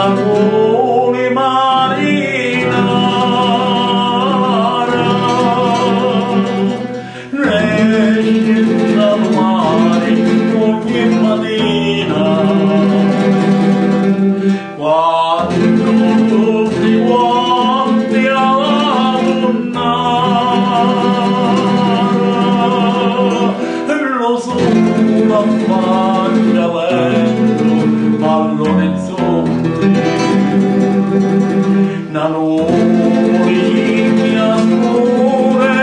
Sapore marinara, esce dal mare ogni mattina, quando tutti quanti alla tonnara, lo sole affaccia lento all'orizzonte, la mia scure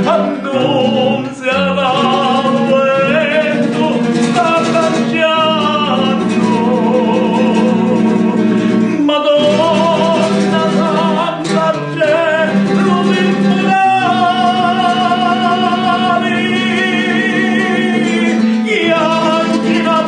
annunzia l'avvento, sta lanciando. Madonna Santa, cielo infernali, gli angeli la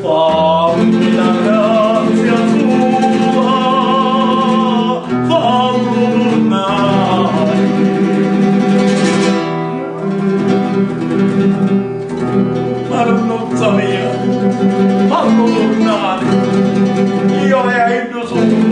fammi la grazia tua, fallo tornare. Marmozza mia, fallo tornare, io le hai il mio sogno.